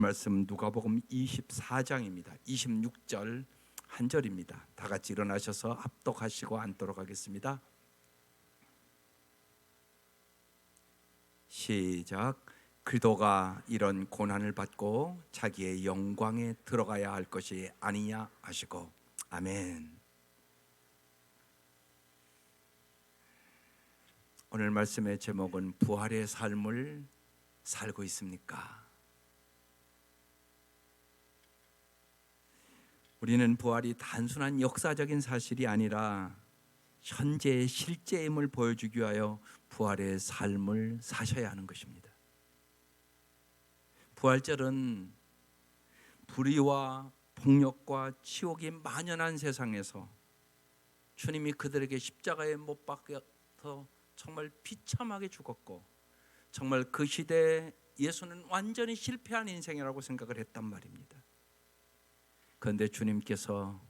말씀 누가복음 24장입니다. 26절 한 절입니다. 다 같이 일어나셔서 합독하시고 앉도록 하겠습니다. 시작. 그리스도가 이런 고난을 받고 자기의 영광에 들어가야 할 것이 아니냐 하시고. 아멘. 오늘 말씀의 제목은 부활의 삶을 살고 있습니까? 우리는 부활이 단순한 역사적인 사실이 아니라 현재의 실제임을 보여주기 위하여 부활의 삶을 사셔야 하는 것입니다. 부활절은 불의와 폭력과 치욕이 만연한 세상에서 주님이 그들에게 십자가에 못 박혀서 정말 비참하게 죽었고, 정말 그 시대에 예수는 완전히 실패한 인생이라고 생각을 했단 말입니다. 그런데 주님께서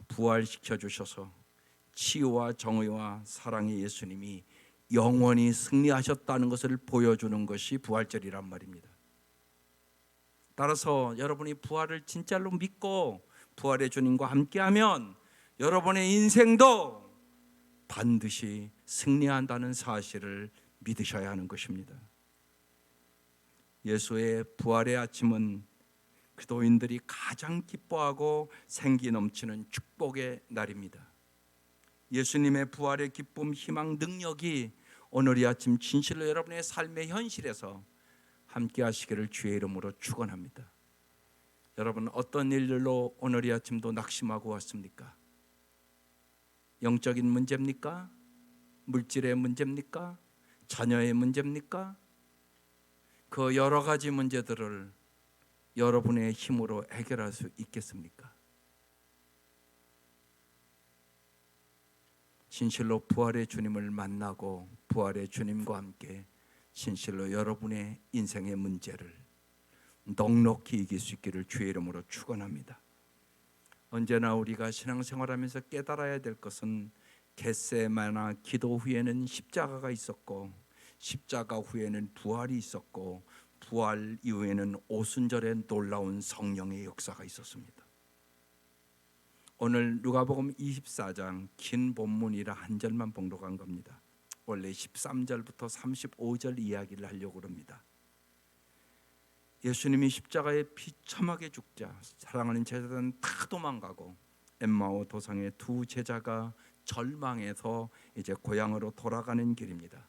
부활시켜 주셔서 치유와 정의와 사랑의 예수님이 영원히 승리하셨다는 것을 보여주는 것이 부활절이란 말입니다. 따라서 여러분이 부활을 진짜로 믿고 부활의 주님과 함께하면 여러분의 인생도 반드시 승리한다는 사실을 믿으셔야 하는 것입니다. 예수의 부활의 아침은 그리스도인들이 가장 기뻐하고 생기 넘치는 축복의 날입니다. 예수님의 부활의 기쁨, 희망, 능력이 오늘 이 아침 진실로 여러분의 삶의 현실에서 함께 하시기를 주의 이름으로 축원합니다. 여러분, 어떤 일들로 오늘 이 아침도 낙심하고 왔습니까? 영적인 문제입니까? 물질의 문제입니까? 자녀의 문제입니까? 그 여러 가지 문제들을 여러분의 힘으로 해결할 수 있겠습니까? 진실로 부활의 주님을 만나고 부활의 주님과 함께 진실로 여러분의 인생의 문제를 넉넉히 이길 수 있기를 주의 이름으로 축원합니다. 언제나 우리가 신앙생활하면서 깨달아야 될 것은 겟세마나 기도 후에는 십자가가 있었고, 십자가 후에는 부활이 있었고, 부활 이후에는 오순절에 놀라운 성령의 역사가 있었습니다. 오늘 누가복음 24장 긴 본문이라 한 절만 봉독한 겁니다. 원래 13절부터 35절 이야기를 하려고 합니다. 예수님이 십자가에 비참하게 죽자 사랑하는 제자들은 다 도망가고 엠마오 도상의 두 제자가 절망해서 이제 고향으로 돌아가는 길입니다.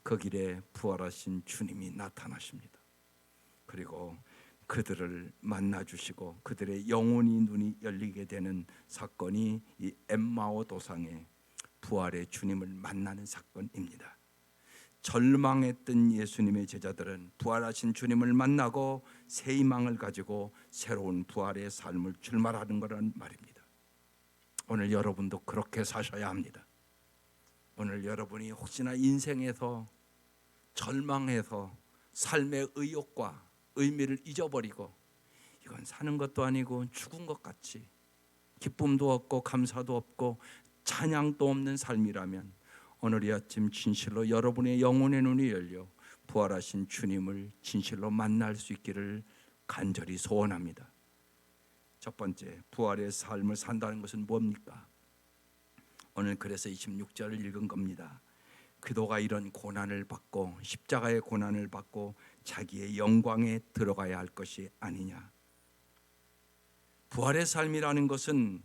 그 길에 부활하신 주님이 나타나십니다. 그리고 그들을 만나주시고 그들의 영혼이 눈이 열리게 되는 사건이 이 엠마오 도상의 부활의 주님을 만나는 사건입니다. 절망했던 예수님의 제자들은 부활하신 주님을 만나고 새 희망을 가지고 새로운 부활의 삶을 출발하는 거란 말입니다. 오늘 여러분도 그렇게 사셔야 합니다. 오늘 여러분이 혹시나 인생에서 절망해서 삶의 의욕과 의미를 잊어버리고 이건 사는 것도 아니고 죽은 것 같이 기쁨도 없고 감사도 없고 찬양도 없는 삶이라면 오늘 이 아침 진실로 여러분의 영혼의 눈이 열려 부활하신 주님을 진실로 만날 수 있기를 간절히 소원합니다. 첫 번째, 부활의 삶을 산다는 것은 뭡니까? 오늘 그래서 26절을 읽은 겁니다. 그리스도가 이런 고난을 받고 십자가의 고난을 받고 자기의 영광에 들어가야 할 것이 아니냐. 부활의 삶이라는 것은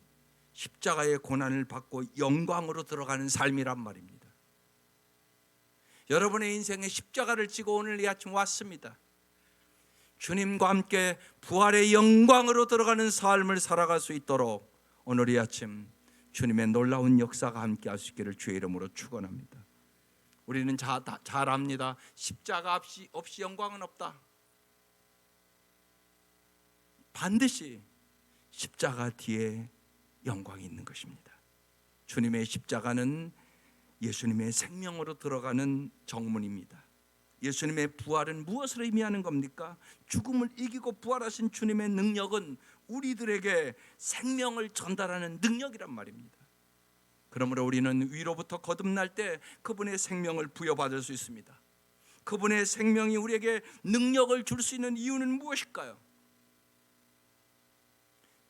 십자가의 고난을 받고 영광으로 들어가는 삶이란 말입니다. 여러분의 인생에 십자가를 지고 오늘 이 아침 왔습니다. 주님과 함께 부활의 영광으로 들어가는 삶을 살아갈 수 있도록 오늘 이 아침 주님의 놀라운 역사가 함께 할 수 있기를 주의 이름으로 축원합니다. 우리는 잘 압니다. 십자가 없이 영광은 없다. 반드시 십자가 뒤에 영광이 있는 것입니다. 주님의 십자가는 예수님의 생명으로 들어가는 정문입니다. 예수님의 부활은 무엇을 의미하는 겁니까? 죽음을 이기고 부활하신 주님의 능력은 우리들에게 생명을 전달하는 능력이란 말입니다. 그러므로 우리는 위로부터 거듭날 때 그분의 생명을 부여받을 수 있습니다. 그분의 생명이 우리에게 능력을 줄 수 있는 이유는 무엇일까요?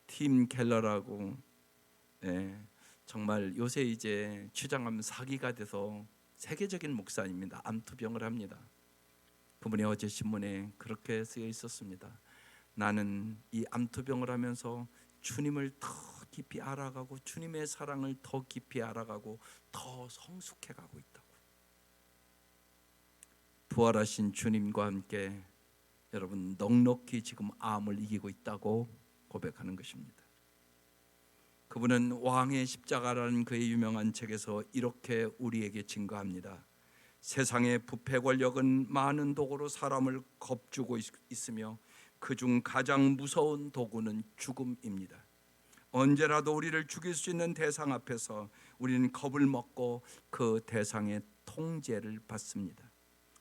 팀 켈러라고 정말 요새 이제 추장암 사기가 돼서 세계적인 목사입니다. 암투병을 합니다. 그분이 어제 신문에 그렇게 쓰여 있었습니다. 나는 이 암투병을 하면서 주님을 더 깊이 알아가고 주님의 사랑을 더 깊이 알아가고 더 성숙해 가고 있다고. 부활하신 주님과 함께 여러분 넉넉히 지금 암을 이기고 있다고 고백하는 것입니다. 그분은 왕의 십자가라는 그의 유명한 책에서 이렇게 우리에게 증거합니다. 세상의 부패 권력은 많은 도구로 사람을 겁주고 있으며 그중 가장 무서운 도구는 죽음입니다. 언제라도 우리를 죽일 수 있는 대상 앞에서 우리는 겁을 먹고 그 대상의 통제를 받습니다.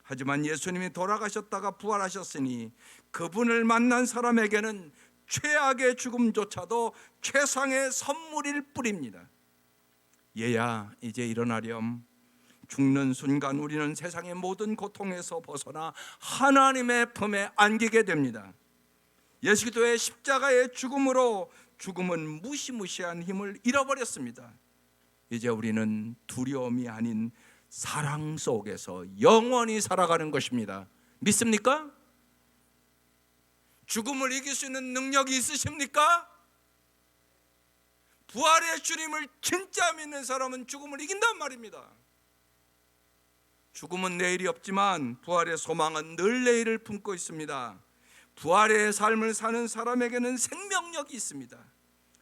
하지만 예수님이 돌아가셨다가 부활하셨으니 그분을 만난 사람에게는 최악의 죽음조차도 최상의 선물일 뿐입니다. 얘야 이제 일어나렴. 죽는 순간 우리는 세상의 모든 고통에서 벗어나 하나님의 품에 안기게 됩니다. 예수 그리스도의 십자가의 죽음으로 죽음은 무시무시한 힘을 잃어버렸습니다. 이제 우리는 두려움이 아닌 사랑 속에서 영원히 살아가는 것입니다. 믿습니까? 죽음을 이길 수 있는 능력이 있으십니까? 부활의 주님을 진짜 믿는 사람은 죽음을 이긴단 말입니다. 죽음은 내일이 없지만 부활의 소망은 늘 내일을 품고 있습니다. 부활의 삶을 사는 사람에게는 생명력이 있습니다.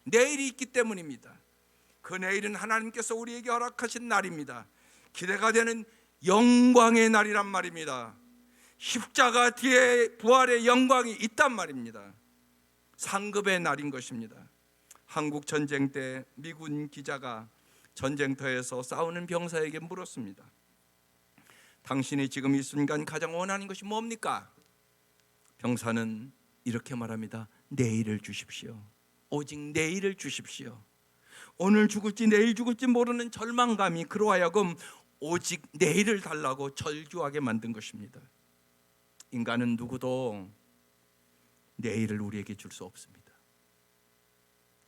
내일이 있기 때문입니다. 그 내일은 하나님께서 우리에게 허락하신 날입니다. 기대가 되는 영광의 날이란 말입니다. 십자가 뒤에 부활의 영광이 있단 말입니다. 상급의 날인 것입니다. 한국 전쟁 때 미군 기자가 전쟁터에서 싸우는 병사에게 물었습니다. 당신이 지금 이 순간 가장 원하는 것이 뭡니까? 병사는 이렇게 말합니다. 내일을 주십시오. 오직 내일을 주십시오. 오늘 죽을지 내일 죽을지 모르는 절망감이 그로 하여금 오직 내일을 달라고 절규하게 만든 것입니다. 인간은 누구도 내일을 우리에게 줄 수 없습니다.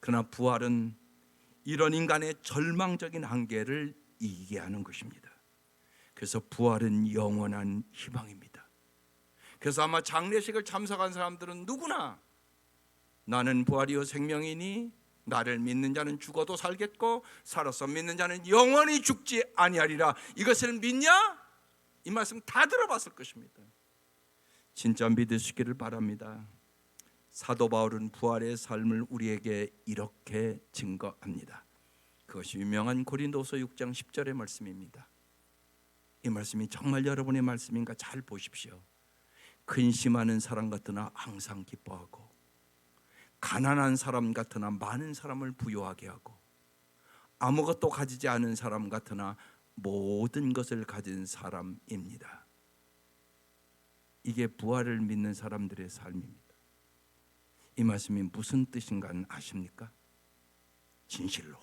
그러나 부활은 이런 인간의 절망적인 한계를 이기게 하는 것입니다. 그래서 부활은 영원한 희망입니다. 그래서 아마 장례식을 참석한 사람들은 누구나 나는 부활이요 생명이니 나를 믿는 자는 죽어도 살겠고 살아서 믿는 자는 영원히 죽지 아니하리라. 이것을 믿냐? 이 말씀 다 들어봤을 것입니다. 진짜 믿으시기를 바랍니다. 사도 바울은 부활의 삶을 우리에게 이렇게 증거합니다. 그것이 유명한 고린도서 6장 10절의 말씀입니다. 이 말씀이 정말 여러분의 말씀인가 잘 보십시오. 근심하는 사람 같으나 항상 기뻐하고 가난한 사람 같으나 많은 사람을 부유하게 하고 아무것도 가지지 않은 사람 같으나 모든 것을 가진 사람입니다. 이게 부활을 믿는 사람들의 삶입니다. 이 말씀이 무슨 뜻인가 아십니까? 진실로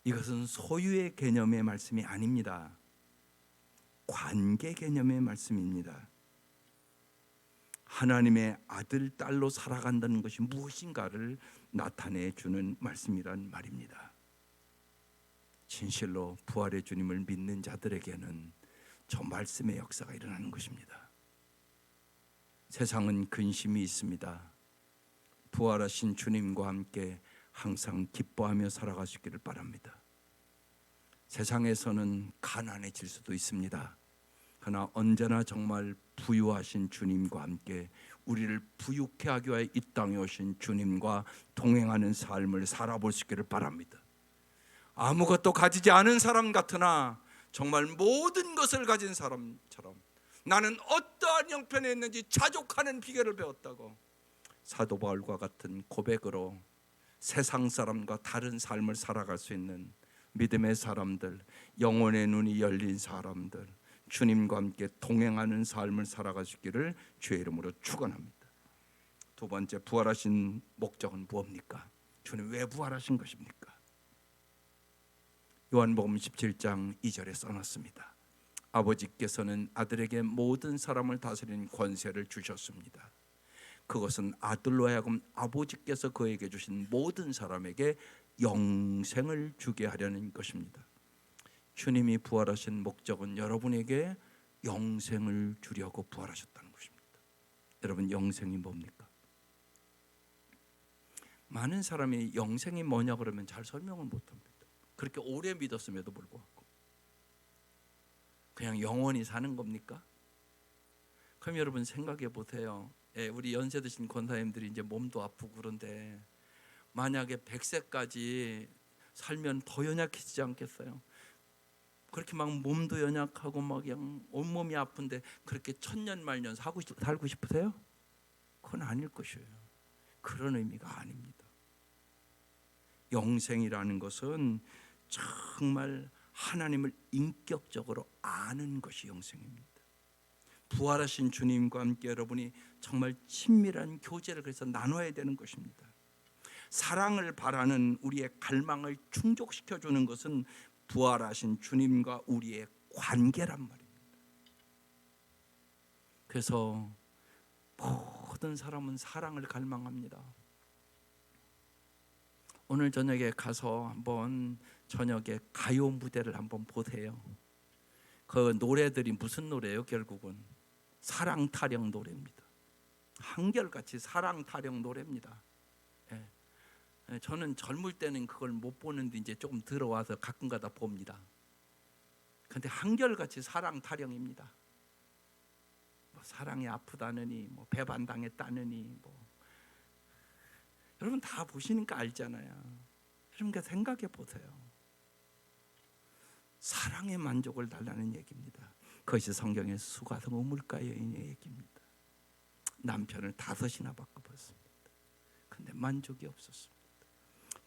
이것은 소유의 개념의 말씀이 아닙니다. 관계 개념의 말씀입니다. 하나님의 아들, 딸로 살아간다는 것이 무엇인가를 나타내 주는 말씀이란 말입니다. 진실로 부활의 주님을 믿는 자들에게는 저 말씀의 역사가 일어나는 것입니다. 세상은 근심이 있습니다. 부활하신 주님과 함께 항상 기뻐하며 살아가시기를 바랍니다. 세상에서는 가난해질 수도 있습니다. 그러나 언제나 정말 부유하신 주님과 함께 우리를 부유케 하기 위해 이 땅에 오신 주님과 동행하는 삶을 살아볼 수 있기를 바랍니다. 아무것도 가지지 않은 사람 같으나 정말 모든 것을 가진 사람처럼 나는 어떠한 형편에 있는지 자족하는 비결을 배웠다고 사도 바울과 같은 고백으로 세상 사람과 다른 삶을 살아갈 수 있는 믿음의 사람들, 영혼의 눈이 열린 사람들, 주님과 함께 동행하는 삶을 살아가시기를 주의 이름으로 축원합니다. 두 번째, 부활하신 목적은 무엇입니까? 주님 왜 부활하신 것입니까? 요한복음 17장 2절에 써놨습니다. 아버지께서는 아들에게 모든 사람을 다스리는 권세를 주셨습니다. 그것은 아들로 하여금 아버지께서 그에게 주신 모든 사람에게 영생을 주게 하려는 것입니다. 주님이 부활하신 목적은 여러분에게 영생을 주려고 부활하셨다는 것입니다. 여러분, 영생이 뭡니까? 많은 사람이 영생이 뭐냐 그러면 잘 설명을 못합니다. 그렇게 오래 믿었음에도 불구하고 그냥 영원히 사는 겁니까? 그럼 여러분 생각해 보세요. 우리 연세 드신 권사님들이 이제 몸도 아프고 그런데 만약에 100세까지 살면 더 연약해지지 않겠어요? 그렇게 막 몸도 연약하고 막 그냥 온몸이 아픈데 그렇게 천년만년 살고 싶으세요? 그건 아닐 것이에요. 그런 의미가 아닙니다. 영생이라는 것은 정말 하나님을 인격적으로 아는 것이 영생입니다. 부활하신 주님과 함께 여러분이 정말 친밀한 교제를 그래서 나눠야 되는 것입니다. 사랑을 바라는 우리의 갈망을 충족시켜주는 것은 부활하신 주님과 우리의 관계란 말입니다. 그래서 모든 사람은 사랑을 갈망합니다. 오늘 저녁에 가서 한번 저녁에 가요 무대를 한번 보세요. 그 노래들이 무슨 노래예요? 결국은 사랑 타령 노래입니다. 한결같이 사랑 타령 노래입니다. 저는 젊을 때는 그걸 못 보는데 이제 조금 들어와서 가끔가다 봅니다. 그런데 한결같이 사랑 타령입니다. 뭐 사랑이 아프다느니, 뭐 배반당했다느니, 뭐 여러분 다 보시니까 알잖아요. 여러분 생각해 보세요. 사랑의 만족을 달라는 얘기입니다. 그것이 성경의 수가성 우물가 여인의 얘기입니다. 남편을 5이나 바꿔봤습니다. 그런데 만족이 없었습니다.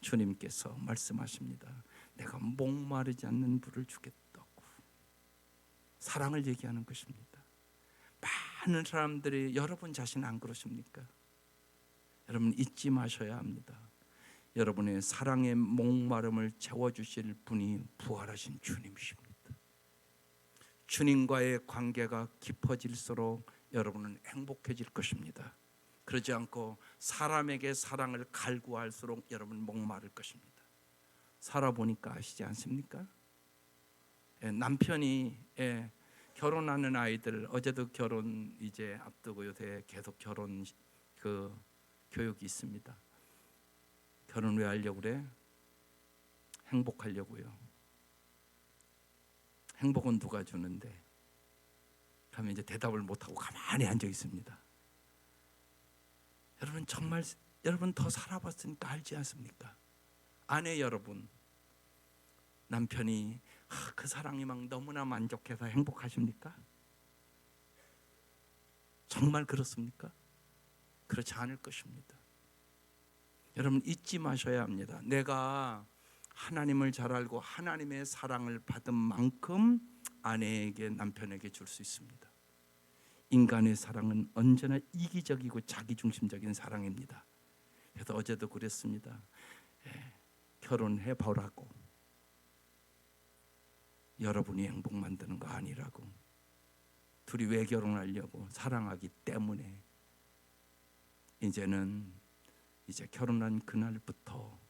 주님께서 말씀하십니다. 내가 목마르지 않는 물을 주겠다고. 사랑을 얘기하는 것입니다. 많은 사람들이 여러분 자신 안 그러십니까? 여러분 잊지 마셔야 합니다. 여러분의 사랑의 목마름을 채워주실 분이 부활하신 주님이십니다. 주님과의 관계가 깊어질수록 여러분은 행복해질 것입니다. 그러지 않고 사람에게 사랑을 갈구할수록 여러분 목마를 것입니다. 살아보니까 아시지 않습니까? 남편이 결혼하는 아이들, 어제도 결혼 이제 앞두고 요새 계속 결혼 그 교육이 있습니다. 결혼 왜 하려고 그래? 행복하려고요. 행복은 누가 주는데? 그러면 이제 대답을 못하고 가만히 앉아 있습니다. 여러분 정말 여러분 더 살아봤으니까 알지 않습니까? 아내 여러분, 남편이 그 사랑이 막 너무나 만족해서 행복하십니까? 정말 그렇습니까? 그렇지 않을 것입니다. 여러분 잊지 마셔야 합니다. 내가 하나님을 잘 알고 하나님의 사랑을 받은 만큼 아내에게 남편에게 줄 수 있습니다. 인간의 사랑은 언제나 이기적이고 자기중심적인 사랑입니다. 그래서 어제도 그랬습니다. 결혼해 보라고. 여러분이 행복 만드는 거 아니라고. 둘이 왜 결혼하려고? 사랑하기 때문에. 이제는 결혼한 그날부터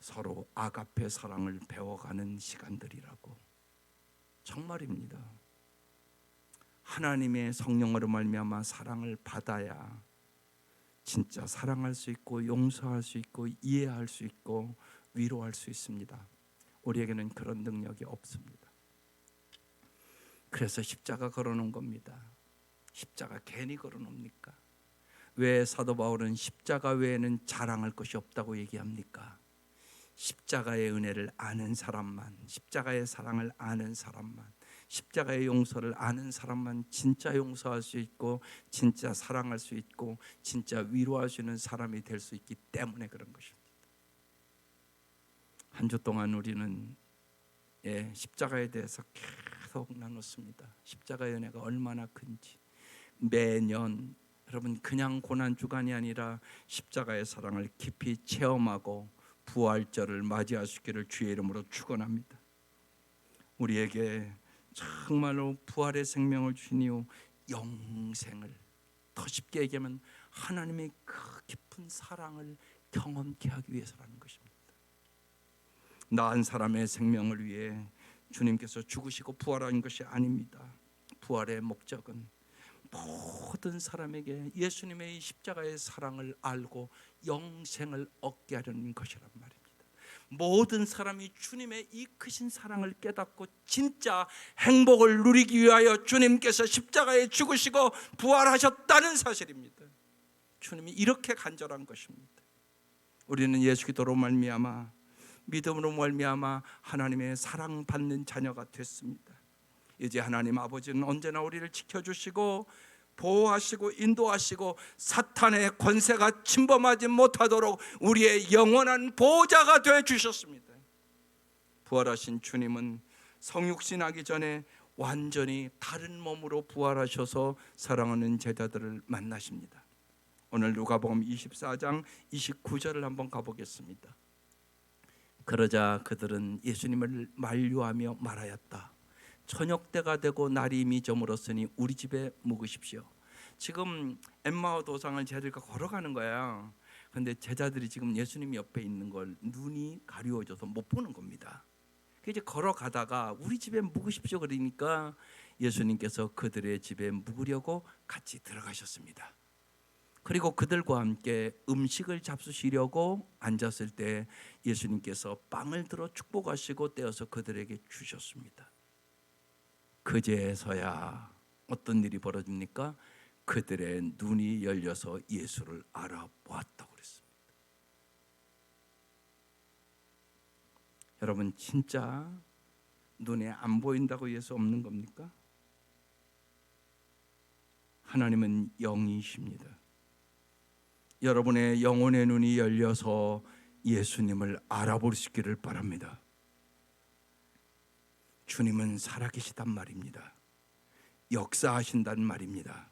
서로 아가페 사랑을 배워가는 시간들이라고. 정말입니다. 하나님의 성령으로 말미암아 사랑을 받아야 진짜 사랑할 수 있고 용서할 수 있고 이해할 수 있고 위로할 수 있습니다. 우리에게는 그런 능력이 없습니다. 그래서 십자가 걸어놓은 겁니다. 십자가 괜히 걸어놓습니까? 왜 사도 바울은 십자가 외에는 자랑할 것이 없다고 얘기합니까? 십자가의 은혜를 아는 사람만, 십자가의 사랑을 아는 사람만, 십자가의 용서를 아는 사람만 진짜 용서할 수 있고 진짜 사랑할 수 있고 진짜 위로할 수 있는 사람이 될 수 있기 때문에 그런 것입니다. 한 주 동안 우리는 십자가에 대해서 계속 나눴습니다. 십자가의 은혜가 얼마나 큰지. 매년 여러분 그냥 고난주간이 아니라 십자가의 사랑을 깊이 체험하고 부활절을 맞이하시기를 주의 이름으로 축원합니다. 우리에게 정말로 부활의 생명을 주신 이후 영생을, 더 쉽게 얘기하면 하나님의 그 깊은 사랑을 경험케 하기 위해서라는 것입니다. 나은 사람의 생명을 위해 주님께서 죽으시고 부활하신 것이 아닙니다. 부활의 목적은 모든 사람에게 예수님의 십자가의 사랑을 알고 영생을 얻게 하려는 것이란 말입니다. 모든 사람이 주님의 이 크신 사랑을 깨닫고 진짜 행복을 누리기 위하여 주님께서 십자가에 죽으시고 부활하셨다는 사실입니다. 주님이 이렇게 간절한 것입니다. 우리는 예수 그리스도로 말미암아, 믿음으로 말미암아 하나님의 사랑받는 자녀가 됐습니다. 이제 하나님 아버지는 언제나 우리를 지켜주시고 보호하시고 인도하시고 사탄의 권세가 침범하지 못하도록 우리의 영원한 보호자가 되어 주셨습니다. 부활하신 주님은 성육신하기 전에 완전히 다른 몸으로 부활하셔서 사랑하는 제자들을 만나십니다. 오늘 누가복음 24장 29절을 한번 가보겠습니다. 그러자 그들은 예수님을 만류하며 말하였다. 저녁 때가 되고 날이 이미 저물었으니 우리 집에 묵으십시오. 지금 엠마오 도상을 제자들과 걸어가는 거야. 그런데 제자들이 지금 예수님 옆에 있는 걸 눈이 가려워져서 못 보는 겁니다. 이제 걸어가다가 우리 집에 묵으십시오 그러니까 예수님께서 그들의 집에 묵으려고 같이 들어가셨습니다. 그리고 그들과 함께 음식을 잡수시려고 앉았을 때 예수님께서 빵을 들어 축복하시고 떼어서 그들에게 주셨습니다. 그제서야 어떤 일이 벌어집니까? 그들의 눈이 열려서 예수를 알아보았다고 그랬습니다. 여러분, 진짜 눈에 안 보인다고 예수 없는 겁니까? 하나님은 영이십니다. 여러분의 영혼의 눈이 열려서 예수님을 알아볼 수 있기를 바랍니다. 주님은 살아계시단 말입니다. 역사하신단 말입니다.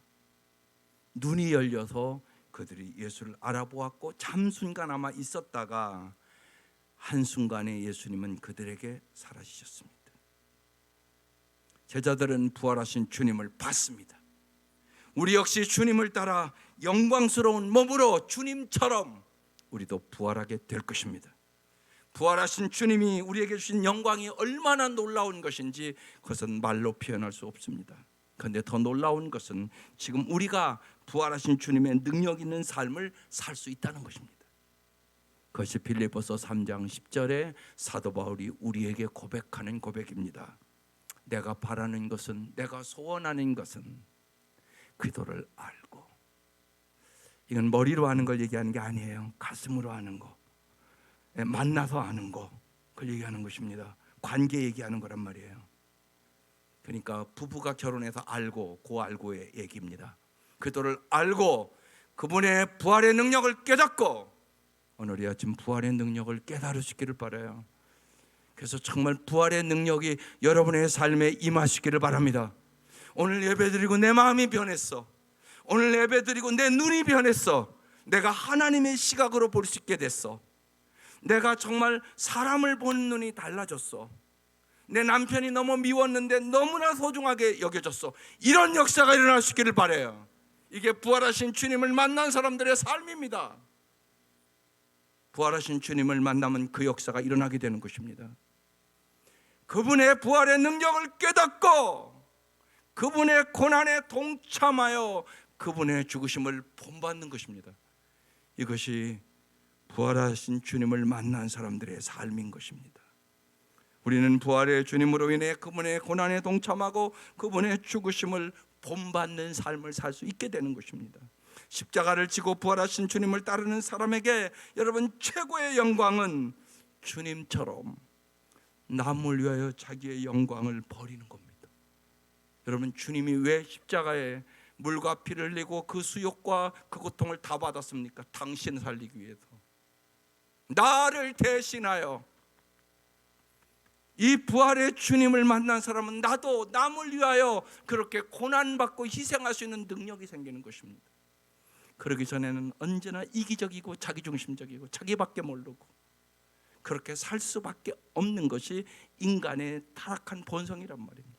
눈이 열려서 그들이 예수를 알아보았고 잠순간아마 있었다가 한순간에 예수님은 그들에게 사라지셨습니다. 제자들은 부활하신 주님을 봤습니다. 우리 역시 주님을 따라 영광스러운 몸으로 주님처럼 우리도 부활하게 될 것입니다. 부활하신 주님이 우리에게 주신 영광이 얼마나 놀라운 것인지 그것은 말로 표현할 수 없습니다. 그런데 더 놀라운 것은 지금 우리가 부활하신 주님의 능력 있는 삶을 살 수 있다는 것입니다. 그것이 빌립보서 3장 10절에 사도 바울이 우리에게 고백하는 고백입니다. 내가 바라는 것은, 내가 소원하는 것은 그리스도를 알고. 이건 머리로 하는 걸 얘기하는 게 아니에요. 가슴으로 하는 거, 만나서 아는 거, 그걸 얘기하는 것입니다. 관계 얘기하는 거란 말이에요. 그러니까 부부가 결혼해서 알고, 알고의 얘기입니다. 그리스도를 알고 그분의 부활의 능력을 깨닫고 오늘 이 아침 부활의 능력을 깨달으시기를 바라요. 그래서 정말 부활의 능력이 여러분의 삶에 임하시기를 바랍니다. 오늘 예배드리고 내 마음이 변했어. 오늘 예배드리고 내 눈이 변했어. 내가 하나님의 시각으로 볼 수 있게 됐어. 내가 정말 사람을 보는 눈이 달라졌어. 내 남편이 너무 미웠는데 너무나 소중하게 여겨졌어. 이런 역사가 일어날 수 있기를 바라요. 이게 부활하신 주님을 만난 사람들의 삶입니다. 부활하신 주님을 만나면 그 역사가 일어나게 되는 것입니다. 그분의 부활의 능력을 깨닫고 그분의 고난에 동참하여 그분의 죽으심을 본받는 것입니다. 이것이 부활하신 주님을 만난 사람들의 삶인 것입니다. 우리는 부활의 주님으로 인해 그분의 고난에 동참하고 그분의 죽으심을 본받는 삶을 살 수 있게 되는 것입니다. 십자가를 지고 부활하신 주님을 따르는 사람에게 여러분 최고의 영광은 주님처럼 남을 위하여 자기의 영광을 버리는 겁니다. 여러분, 주님이 왜 십자가에 물과 피를 흘리고 그 수욕과 그 고통을 다 받았습니까? 당신 살리기 위해서. 나를 대신하여. 이 부활의 주님을 만난 사람은 나도 남을 위하여 그렇게 고난받고 희생할 수 있는 능력이 생기는 것입니다. 그러기 전에는 언제나 이기적이고 자기중심적이고 자기밖에 모르고 그렇게 살 수밖에 없는 것이 인간의 타락한 본성이란 말입니다.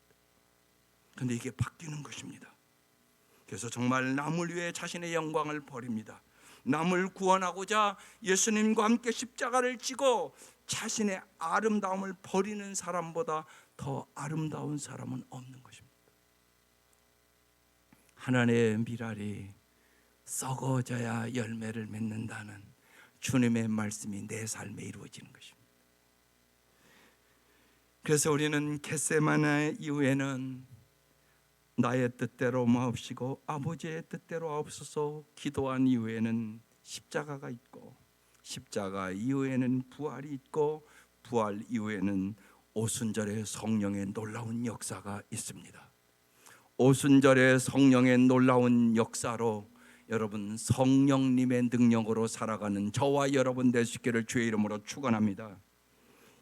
근데 이게 바뀌는 것입니다. 그래서 정말 남을 위해 자신의 영광을 버립니다. 남을 구원하고자 예수님과 함께 십자가를 지고 자신의 아름다움을 버리는 사람보다 더 아름다운 사람은 없는 것입니다. 하나님의 미랄이 썩어져야 열매를 맺는다는 주님의 말씀이 내 삶에 이루어지는 것입니다. 그래서 우리는 겟세마네 이후에는 나의 뜻대로 마옵시고 아버지의 뜻대로 하옵소서 기도한 이후에는 십자가가 있고, 십자가 이후에는 부활이 있고, 부활 이후에는 오순절의 성령의 놀라운 역사가 있습니다. 오순절의 성령의 놀라운 역사로 여러분 성령님의 능력으로 살아가는 저와 여러분 되시기를 주의 이름으로 축원합니다.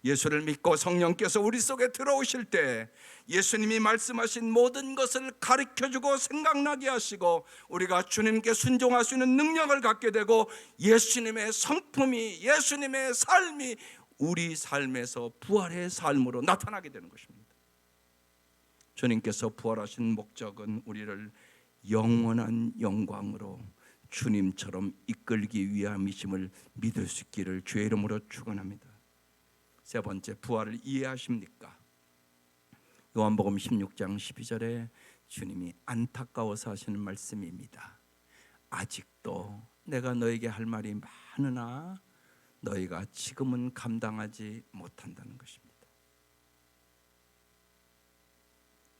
예수를 믿고 성령께서 우리 속에 들어오실 때 예수님이 말씀하신 모든 것을 가르쳐주고 생각나게 하시고 우리가 주님께 순종할 수 있는 능력을 갖게 되고 예수님의 성품이, 예수님의 삶이 우리 삶에서 부활의 삶으로 나타나게 되는 것입니다. 주님께서 부활하신 목적은 우리를 영원한 영광으로 주님처럼 이끌기 위함이심을 믿을 수 있기를 주의 이름으로 축원합니다. 세 번째, 부활을 이해하십니까? 요한복음 16장 12절에 주님이 안타까워서 하시는 말씀입니다. 아직도 내가 너에게 할 말이 많으나 너희가 지금은 감당하지 못한다는 것입니다.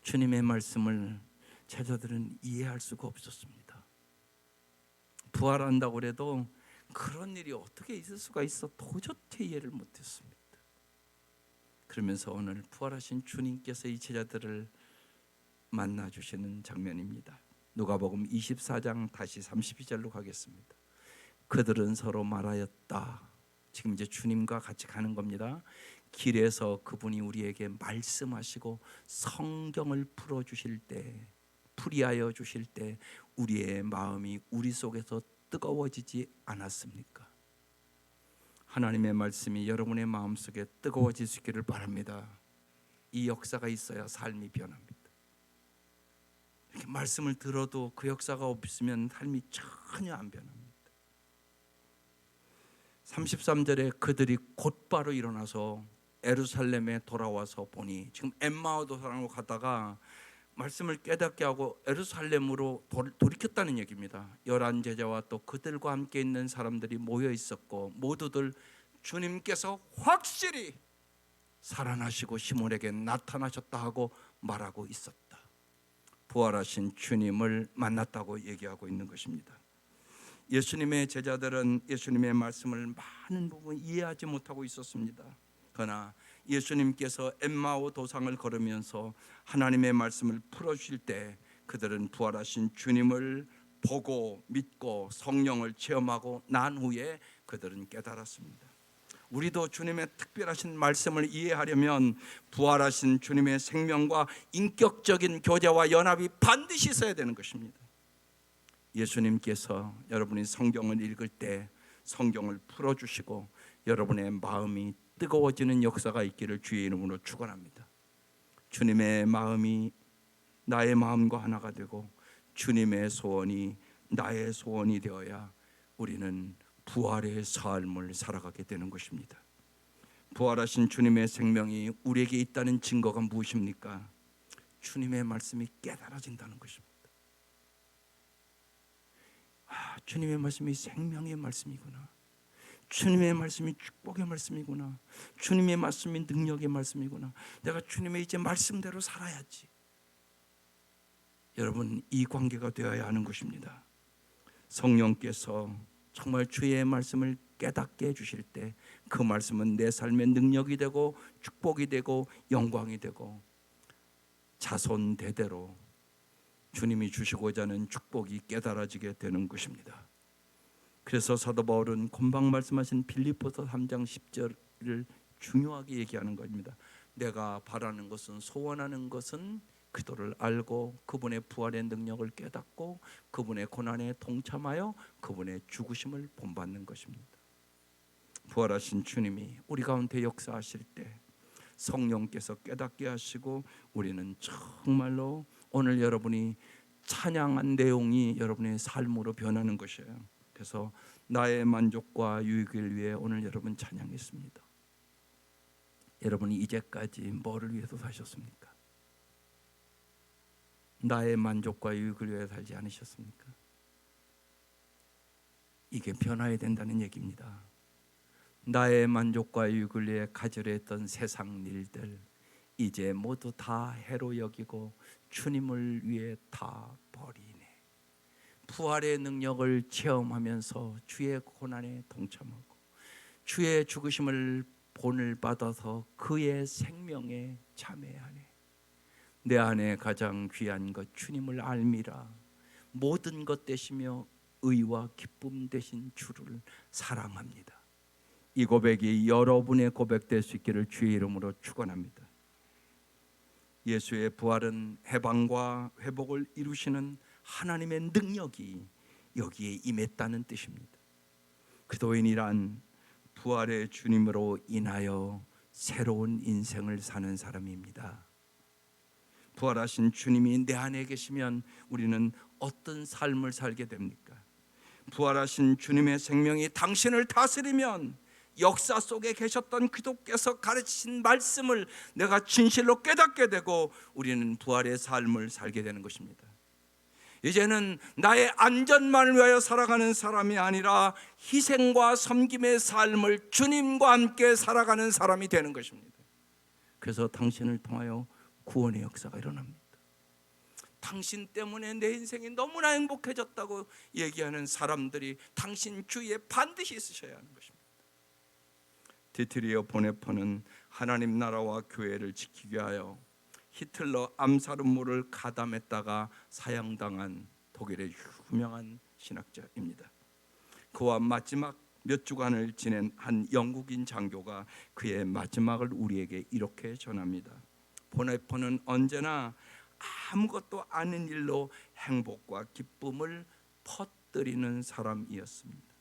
주님의 말씀을 제자들은 이해할 수가 없었습니다. 부활한다고 해도 그런 일이 어떻게 있을 수가 있어 도저히 이해를 못했습니다. 그러면서 오늘 부활하신 주님께서 이 제자들을 만나주시는 장면입니다. 누가복음 24장 다시 32절로 가겠습니다. 그들은 서로 말하였다. 지금 이제 주님과 같이 가는 겁니다. 길에서 그분이 우리에게 말씀하시고 성경을 풀어주실 때, 풀이하여 주실 때 우리의 마음이 우리 속에서 뜨거워지지 않았습니까? 하나님의 말씀이 여러분의 마음속에 뜨거워질 수 있기를 바랍니다. 이 역사가 있어야 삶이 변합니다. 이렇게 말씀을 들어도 그 역사가 없으면 삶이 전혀 안 변합니다. 33절에 그들이 곧바로 일어나서 예루살렘에 돌아와서 보니, 지금 엠마오 도상으로 가다가 말씀을 깨닫게 하고 예루살렘으로 돌이켰다는 얘기입니다. 11 제자와 또 그들과 함께 있는 사람들이 모여 있었고 모두들 주님께서 확실히 살아나시고 시몬에게 나타나셨다 하고 말하고 있었다. 부활하신 주님을 만났다고 얘기하고 있는 것입니다. 예수님의 제자들은 예수님의 말씀을 많은 부분 이해하지 못하고 있었습니다. 그러나 예수님께서 엠마오 도상을 걸으면서 하나님의 말씀을 풀어주실 때 그들은 부활하신 주님을 보고 믿고 성령을 체험하고 난 후에 그들은 깨달았습니다. 우리도 주님의 특별하신 말씀을 이해하려면 부활하신 주님의 생명과 인격적인 교제와 연합이 반드시 있어야 되는 것입니다. 예수님께서 여러분이 성경을 읽을 때 성경을 풀어주시고 여러분의 마음이 뜨거워지는 역사가 있기를 주의 이름으로 축원합니다. 주님의 마음이 나의 마음과 하나가 되고 주님의 소원이 나의 소원이 되어야 우리는 부활의 삶을 살아가게 되는 것입니다. 부활하신 주님의 생명이 우리에게 있다는 증거가 무엇입니까? 주님의 말씀이 깨달아진다는 것입니다. 주님의 말씀이 생명의 말씀이구나. 주님의 말씀이 축복의 말씀이구나. 주님의 말씀이 능력의 말씀이구나. 내가 주님의 이제 말씀대로 살아야지. 여러분, 이 관계가 되어야 하는 것입니다. 성령께서 정말 주의 말씀을 깨닫게 해주실 때 그 말씀은 내 삶의 능력이 되고 축복이 되고 영광이 되고 자손 대대로 주님이 주시고자 하는 축복이 깨달아지게 되는 것입니다. 그래서 사도 바울은 금방 말씀하신 빌립보서 3장 10절을 중요하게 얘기하는 겁니다. 내가 바라는 것은, 소원하는 것은 그도를 알고 그분의 부활의 능력을 깨닫고 그분의 고난에 동참하여 그분의 죽으심을 본받는 것입니다. 부활하신 주님이 우리 가운데 역사하실 때 성령께서 깨닫게 하시고 우리는 정말로 오늘 여러분이 찬양한 내용이 여러분의 삶으로 변하는 것이에요. 그래서 나의 만족과 유익을 위해 오늘 여러분 찬양했습니다. 여러분이 이제까지 뭐를 위해서 사셨습니까? 나의 만족과 유익을 위해 살지 않으셨습니까? 이게 변화해야 된다는 얘기입니다. 나의 만족과 유익을 위해 가지려 했던 세상 일들 이제 모두 다 해로 여기고 주님을 위해 다 버리네. 부활의 능력을 체험하면서 주의 고난에 동참하고 주의 죽으심을 본을 받아서 그의 생명에 참여하네. 내 안에 가장 귀한 것 주님을 알미라. 모든 것 되시며 의와 기쁨 되신 주를 사랑합니다. 이 고백이 여러분의 고백될 수 있기를 주의 이름으로 축원합니다. 예수의 부활은 해방과 회복을 이루시는 하나님의 능력이 여기에 임했다는 뜻입니다. 그리스도인이란 부활의 주님으로 인하여 새로운 인생을 사는 사람입니다. 부활하신 주님이 내 안에 계시면 우리는 어떤 삶을 살게 됩니까? 부활하신 주님의 생명이 당신을 다스리면 역사 속에 계셨던 그도께서 가르치신 말씀을 내가 진실로 깨닫게 되고 우리는 부활의 삶을 살게 되는 것입니다. 이제는 나의 안전만을 위하여 살아가는 사람이 아니라 희생과 섬김의 삶을 주님과 함께 살아가는 사람이 되는 것입니다. 그래서 당신을 통하여 구원의 역사가 일어납니다. 당신 때문에 내 인생이 너무나 행복해졌다고 얘기하는 사람들이 당신 주위에 반드시 있으셔야 하는 것입니다. 디트리어 보네퍼는 하나님 나라와 교회를 지키기 위하여 히틀러 암살음모를 가담했다가 사형당한 독일의 유명한 신학자입니다. 그와 마지막 몇 주간을 지낸 한 영국인 장교가 그의 마지막을 우리에게 이렇게 전합니다. 보네퍼는 언제나 아무것도 아닌 일로 행복과 기쁨을 퍼뜨리는 사람이었습니다.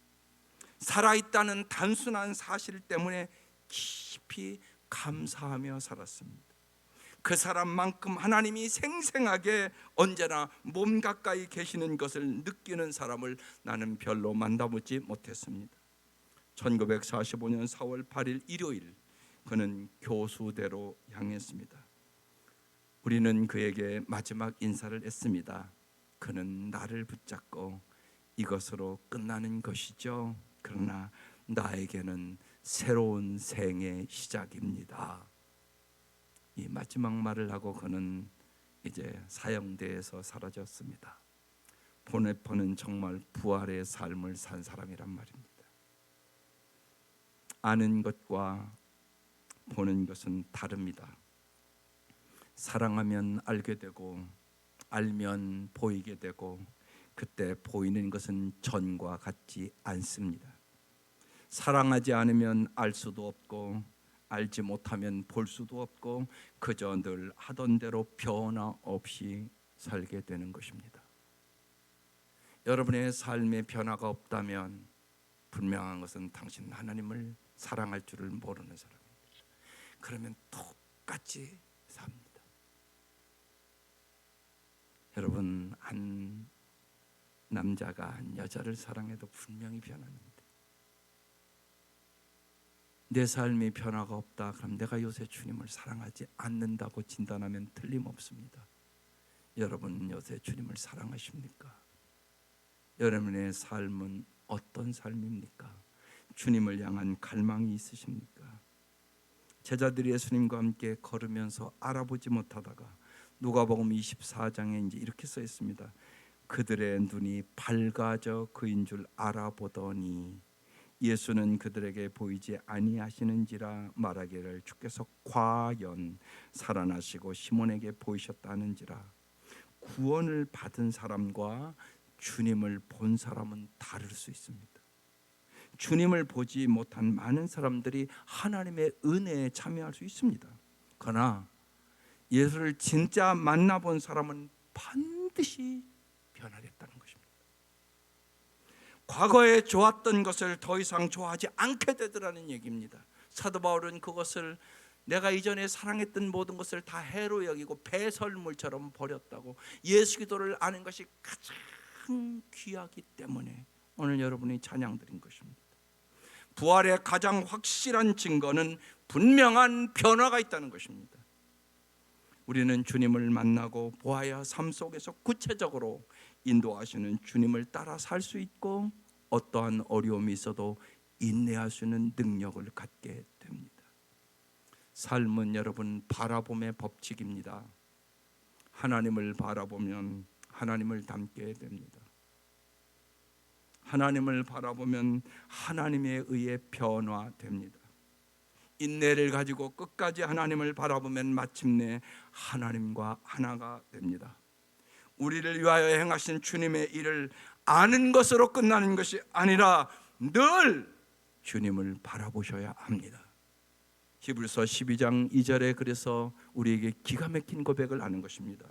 살아있다는 단순한 사실 때문에 깊이 감사하며 살았습니다. 그 사람만큼 하나님이 생생하게 언제나 몸 가까이 계시는 것을 느끼는 사람을 나는 별로 만나보지 못했습니다. 1945년 4월 8일 일요일 그는 교수대로 향했습니다. 우리는 그에게 마지막 인사를 했습니다. 그는 나를 붙잡고 이것으로 끝나는 것이죠. 그러나 나에게는 새로운 생의 시작입니다. 이 마지막 말을 하고 그는 이제 사형대에서 사라졌습니다. 보네퍼는 정말 부활의 삶을 산 사람이란 말입니다. 아는 것과 보는 것은 다릅니다. 사랑하면 알게 되고 알면 보이게 되고 그때 보이는 것은 전과 같지 않습니다. 사랑하지 않으면 알 수도 없고 알지 못하면 볼 수도 없고 그저 늘 하던 대로 변화 없이 살게 되는 것입니다. 여러분의 삶에 변화가 없다면 분명한 것은 당신은 하나님을 사랑할 줄을 모르는 사람입니다. 그러면 똑같이 삽니다. 여러분, 한 남자가 한 여자를 사랑해도 분명히 변하는데 내 삶이 변화가 없다. 그럼 내가 요새 주님을 사랑하지 않는다고 진단하면 틀림없습니다. 여러분 요새 주님을 사랑하십니까? 여러분의 삶은 어떤 삶입니까? 주님을 향한 갈망이 있으십니까? 제자들이 예수님과 함께 걸으면서 알아보지 못하다가 누가복음 24장에 이제 이렇게 써 있습니다. 그들의 눈이 밝아져 그인 줄 알아보더니 예수는 그들에게 보이지 아니하시는지라 말하기를 주께서 과연 살아나시고 시몬에게 보이셨다는지라. 구원을 받은 사람과 주님을 본 사람은 다를 수 있습니다. 주님을 보지 못한 많은 사람들이 하나님의 은혜에 참여할 수 있습니다. 그러나 예수를 진짜 만나본 사람은 반드시 변화됐다는 것입니다. 과거에 좋았던 것을 더 이상 좋아하지 않게 되더라는 얘기입니다. 사도 바울은 그것을 내가 이전에 사랑했던 모든 것을 다 해로 여기고 배설물처럼 버렸다고. 예수 기도를 아는 것이 가장 귀하기 때문에 오늘 여러분이 찬양 드린 것입니다. 부활의 가장 확실한 증거는 분명한 변화가 있다는 것입니다. 우리는 주님을 만나고 보아야 삶 속에서 구체적으로 인도하시는 주님을 따라 살 수 있고, 어떠한 어려움이 있어도 인내할 수 있는 능력을 갖게 됩니다. 삶은 여러분 바라봄의 법칙입니다. 하나님을 바라보면 하나님을 닮게 됩니다. 하나님을 바라보면 하나님에 의해 변화됩니다. 인내를 가지고 끝까지 하나님을 바라보면 마침내 하나님과 하나가 됩니다. 우리를 위하여 행하신 주님의 일을 아는 것으로 끝나는 것이 아니라 늘 주님을 바라보셔야 합니다. 히브리서 12장 2절에 그래서 우리에게 기가 막힌 고백을 하는 것입니다.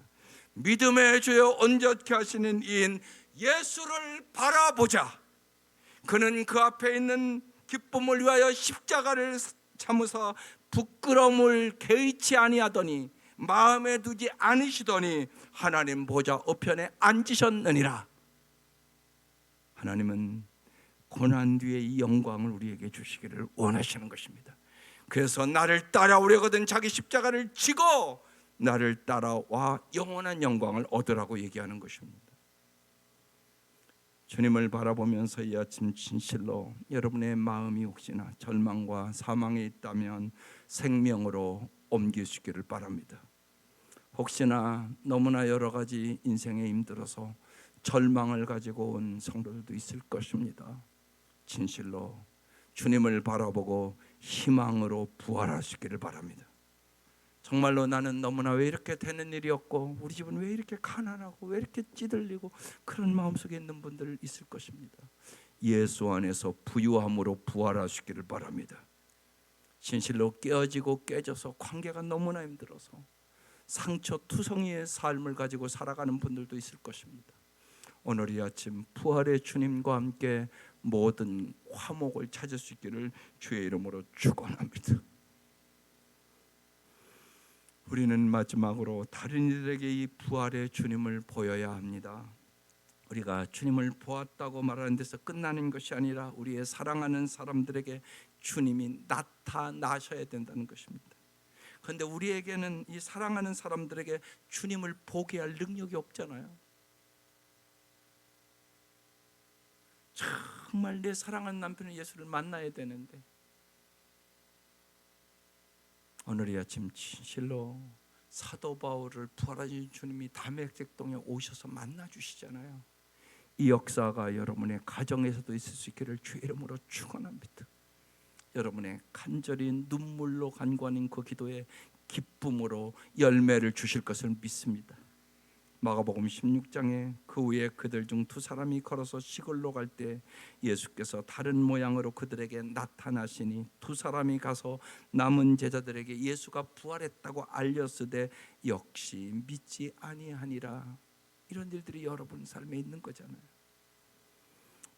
믿음의 주여 온전케 하시는 이인 예수를 바라보자. 그는 그 앞에 있는 기쁨을 위하여 십자가를 참으사 부끄러움을 개의치 아니하더니 마음에 두지 않으시더니 하나님 보좌 우편에 앉으셨느니라. 하나님은 고난 뒤에 이 영광을 우리에게 주시기를 원하시는 것입니다. 그래서 나를 따라오려거든 자기 십자가를 지고 나를 따라와 영원한 영광을 얻으라고 얘기하는 것입니다. 주님을 바라보면서 이 아침 진실로 여러분의 마음이 혹시나 절망과 사망에 있다면 생명으로 옮기시기를 바랍니다. 혹시나 너무나 여러 가지 인생에 힘들어서 절망을 가지고 온 성도들도 있을 것입니다. 진실로 주님을 바라보고 희망으로 부활하시기를 바랍니다. 정말로 나는 너무나 왜 이렇게 되는 일이 없고 우리 집은 왜 이렇게 가난하고 왜 이렇게 찌들리고 그런 마음속에 있는 분들 있을 것입니다. 예수 안에서 부유함으로 부활하시기를 바랍니다. 진실로 깨어지고 깨져서 관계가 너무나 힘들어서 상처투성이의 삶을 가지고 살아가는 분들도 있을 것입니다. 오늘 이 아침 부활의 주님과 함께 모든 화목을 찾을 수 있기를 주의 이름으로 축원합니다. 우리는 마지막으로 다른 이들에게 이 부활의 주님을 보여야 합니다. 우리가 주님을 보았다고 말하는 데서 끝나는 것이 아니라 우리의 사랑하는 사람들에게 주님이 나타나셔야 된다는 것입니다. 그런데 우리에게는 이 사랑하는 사람들에게 주님을 보게 할 능력이 없잖아요. 정말 내 사랑하는 남편은 예수를 만나야 되는데 오늘 이 아침 진실로 사도 바울을 부활하신 주님이 담에색동에 오셔서 만나 주시잖아요. 이 역사가 여러분의 가정에서도 있을 수 있기를 주의 이름으로 축원합니다. 여러분의 간절히 눈물로 간구하는 그 기도에 기쁨으로 열매를 주실 것을 믿습니다. 마가복음 16장에 그 후에 그들 중 두 사람이 걸어서 시골로 갈 때 예수께서 다른 모양으로 그들에게 나타나시니 두 사람이 가서 남은 제자들에게 예수가 부활했다고 알렸으되 역시 믿지 아니하니라. 이런 일들이 여러분 삶에 있는 거잖아요.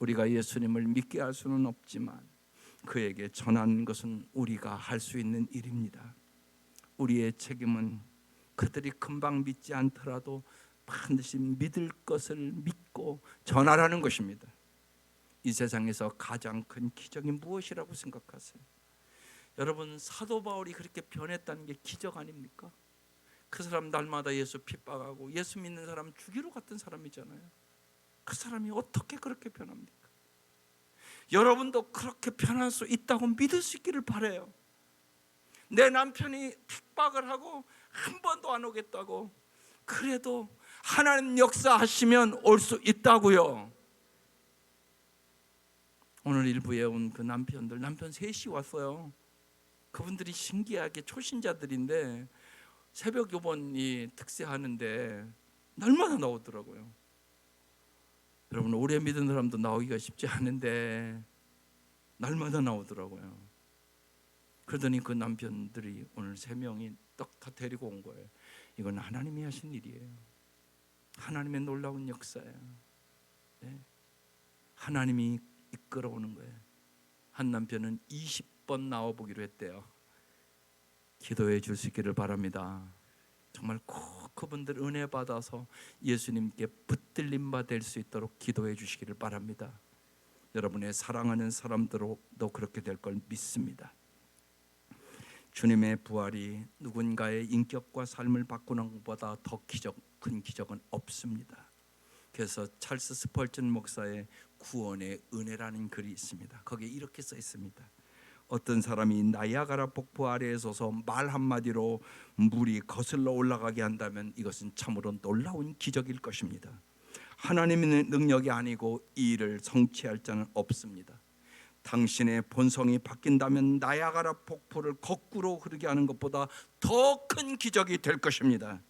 우리가 예수님을 믿게 할 수는 없지만 그에게 전하는 것은 우리가 할 수 있는 일입니다. 우리의 책임은 그들이 금방 믿지 않더라도 반드시 믿을 것을 믿고 전하라는 것입니다. 이 세상에서 가장 큰 기적이 무엇이라고 생각하세요? 여러분, 사도 바울이 그렇게 변했다는 게 기적 아닙니까? 그 사람 날마다 예수 핍박하고 예수 믿는 사람 죽이러 갔던 사람이잖아요. 그 사람이 어떻게 그렇게 변합니까? 여러분도 그렇게 변할 수 있다고 믿을 수 있기를 바라요. 내 남편이 핍박을 하고 한 번도 안 오겠다고, 그래도 하나님 역사하시면 올 수 있다고요. 오늘 일부에 온 그 남편들, 남편 셋이 왔어요. 그분들이 신기하게 초신자들인데 새벽 교본이 특세하는데 날마다 나오더라고요. 여러분, 오래 믿은 사람도 나오기가 쉽지 않은데 날마다 나오더라고요. 그러더니 그 남편들이 오늘 3명이 딱 다 데리고 온 거예요. 이건 하나님이 하신 일이에요. 하나님의 놀라운 역사예요. 네. 하나님이 이끌어오는 거예요. 한 남편은 20번 나와보기로 했대요. 기도해 줄 수 있기를 바랍니다. 정말 꼭 그분들 은혜 받아서 예수님께 붙들림 받을 수 있도록 기도해 주시기를 바랍니다. 여러분의 사랑하는 사람들도 그렇게 될 걸 믿습니다. 주님의 부활이 누군가의 인격과 삶을 바꾸는 것보다 더 큰 기적은 없습니다. 그래서 찰스 스펄전 목사의 구원의 은혜라는 글이 있습니다. 거기에 이렇게 써 있습니다. 어떤 사람이 나이아가라 폭포 아래에 서서 말 한마디로 물이 거슬러 올라가게 한다면 이것은 참으로 놀라운 기적일 것입니다. 하나님의 능력이 아니고 이 일을 성취할 자는 없습니다. 당신의 본성이 바뀐다면 나이아가라 폭포를 거꾸로 흐르게 하는 것보다 더 큰 기적이 될 것입니다.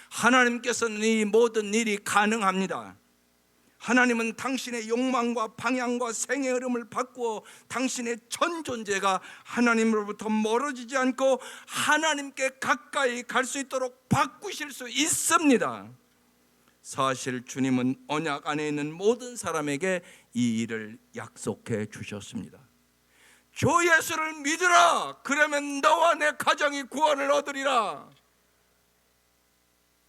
하나님께서는 이 모든 일이 가능합니다. 하나님은 당신의 욕망과 방향과 생의 흐름을 바꾸어 당신의 전 존재가 하나님으로부터 멀어지지 않고 하나님께 가까이 갈 수 있도록 바꾸실 수 있습니다. 사실 주님은 언약 안에 있는 모든 사람에게 이 일을 약속해 주셨습니다. 주 예수를 믿으라. 그러면 너와 내 가정이 구원을 얻으리라.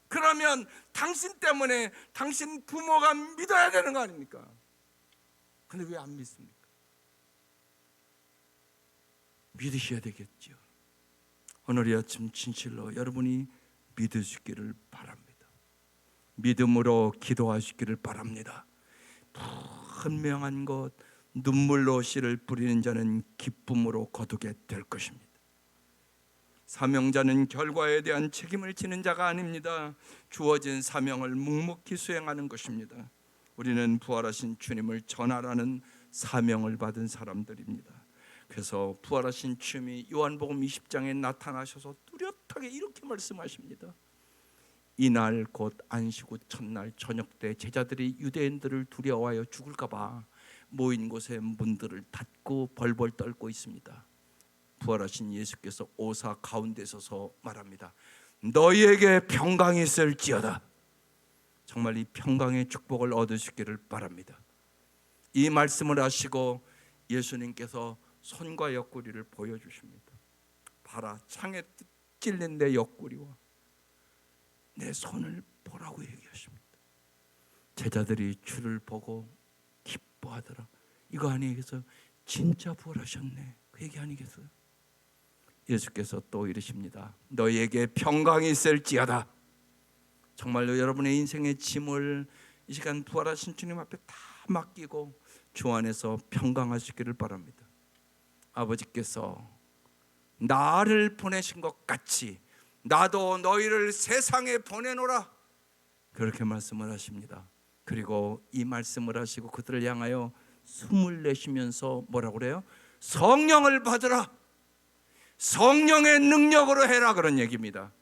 그러면 당신 때문에 당신 부모가 믿어야 되는 거 아닙니까? 근데 왜 안 믿습니까? 믿으셔야 되겠죠. 오늘 이 아침 진실로 여러분이 믿으시기를 바랍니다. 믿음으로 기도하시기를 바랍니다. 분명한 것, 눈물로 씨를 뿌리는 자는 기쁨으로 거두게 될 것입니다. 사명자는 결과에 대한 책임을 지는 자가 아닙니다. 주어진 사명을 묵묵히 수행하는 것입니다. 우리는 부활하신 주님을 전하라는 사명을 받은 사람들입니다. 그래서 부활하신 주님이 요한복음 20장에 나타나셔서 뚜렷하게 이렇게 말씀하십니다. 이날 곧 안식 후 첫날 저녁 때 제자들이 유대인들을 두려워하여 죽을까 봐 모인 곳에 문들을 닫고 벌벌 떨고 있습니다. 부활하신 예수께서 오사 가운데 서서 말합니다. 너희에게 평강이 있을지어다. 정말 이 평강의 축복을 얻으시기를 바랍니다. 이 말씀을 하시고 예수님께서 손과 옆구리를 보여주십니다. 봐라, 창에 찔린 내 옆구리와 내 손을 보라고 얘기하십니다. 제자들이 주를 보고 기뻐하더라. 이거 아니겠어요? 진짜 부활하셨네. 그 얘기 아니겠어요? 예수께서 또 이르십니다. 너희에게 평강이 있을지어다. 정말로 여러분의 인생의 짐을 이 시간 부활하신 주님 앞에 다 맡기고 주 안에서 평강하시기를 바랍니다. 아버지께서 나를 보내신 것 같이 나도 너희를 세상에 보내노라. 그렇게 말씀을 하십니다. 그리고 이 말씀을 하시고 그들을 향하여 숨을 내쉬면서 뭐라고 그래요? 성령을 받으라. 성령의 능력으로 해라. 그런 얘기입니다.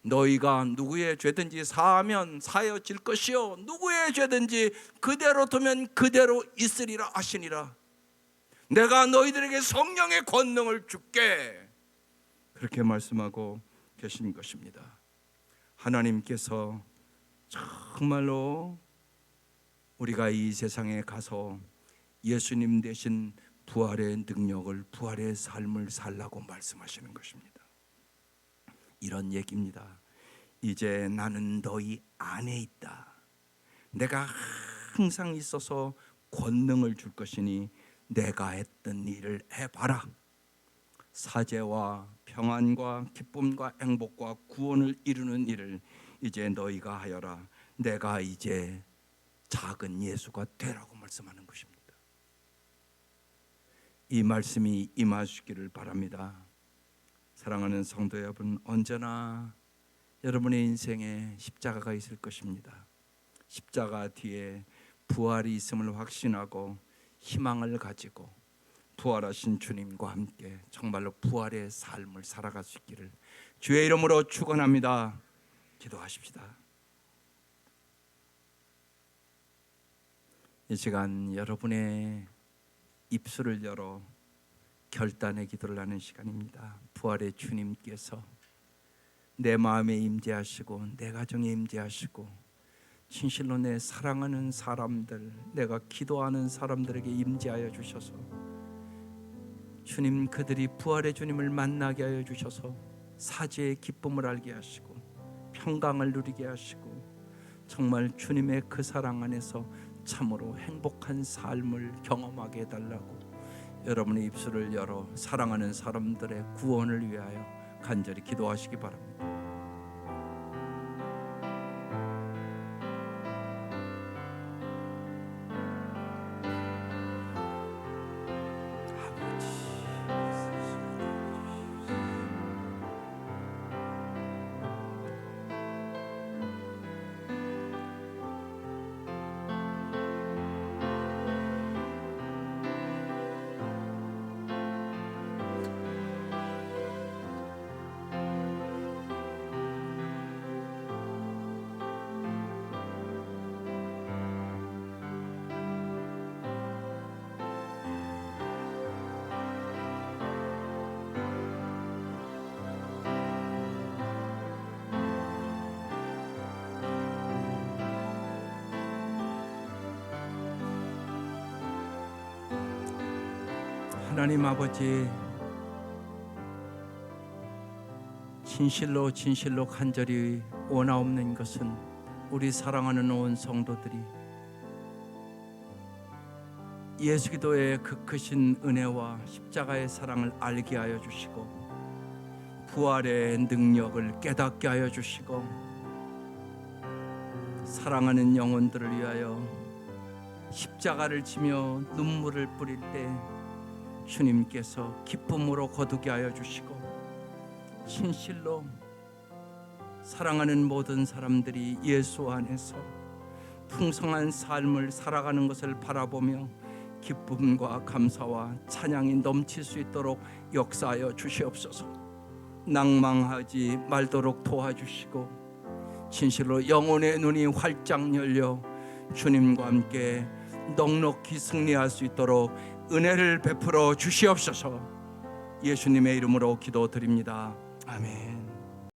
너희가 누구의 죄든지 사하면 사여질 것이요 누구의 죄든지 그대로 두면 그대로 있으리라 하시니라. 내가 너희들에게 성령의 권능을 줄게. 그렇게 말씀하고 계신 것입니다. 하나님께서 정말로 우리가 이 세상에 가서 예수님 대신 부활의 능력을, 부활의 삶을 살라고 말씀하시는 것입니다. 이런 얘기입니다. 이제 나는 너희 안에 있다. 내가 항상 있어서 권능을 줄 것이니 내가 했던 일을 해봐라. 사제와 평안과 기쁨과 행복과 구원을 이루는 일을 이제 너희가 하여라. 내가 이제 작은 예수가 되라고 말씀하는 것입니다. 이 말씀이 임하시기를 바랍니다. 사랑하는 성도 여러분, 언제나 여러분의 인생에 십자가가 있을 것입니다. 십자가 뒤에 부활이 있음을 확신하고 희망을 가지고 부활하신 주님과 함께 정말로 부활의 삶을 살아갈 수 있기를 주의 이름으로 축원합니다. 기도하십시다. 이 시간 여러분의 입술을 열어 결단의 기도를 하는 시간입니다. 부활의 주님께서 내 마음에 임재하시고 내 가정에 임재하시고 진실로 내 사랑하는 사람들, 내가 기도하는 사람들에게 임재하여 주셔서 주님, 그들이 부활의 주님을 만나게 하여 주셔서 사죄의 기쁨을 알게 하시고 평강을 누리게 하시고 정말 주님의 그 사랑 안에서 참으로 행복한 삶을 경험하게 해달라고 여러분의 입술을 열어 사랑하는 사람들의 구원을 위하여 간절히 기도하시기 바랍니다. 하나님 아버지, 진실로 진실로 간절히 원하옵는 것은 우리 사랑하는 온 성도들이 예수 기도의 그 크신 은혜와 십자가의 사랑을 알게 하여 주시고 부활의 능력을 깨닫게 하여 주시고 사랑하는 영혼들을 위하여 십자가를 지며 눈물을 뿌릴 때 주님께서 기쁨으로 거두게 하여 주시고 진실로 사랑하는 모든 사람들이 예수 안에서 풍성한 삶을 살아가는 것을 바라보며 기쁨과 감사와 찬양이 넘칠 수 있도록 역사하여 주시옵소서. 낭망하지 말도록 도와주시고 진실로 영혼의 눈이 활짝 열려 주님과 함께 넉넉히 승리할 수 있도록 은혜를 베풀어 주시옵소서. 예수님의 이름으로 기도드립니다. 아멘.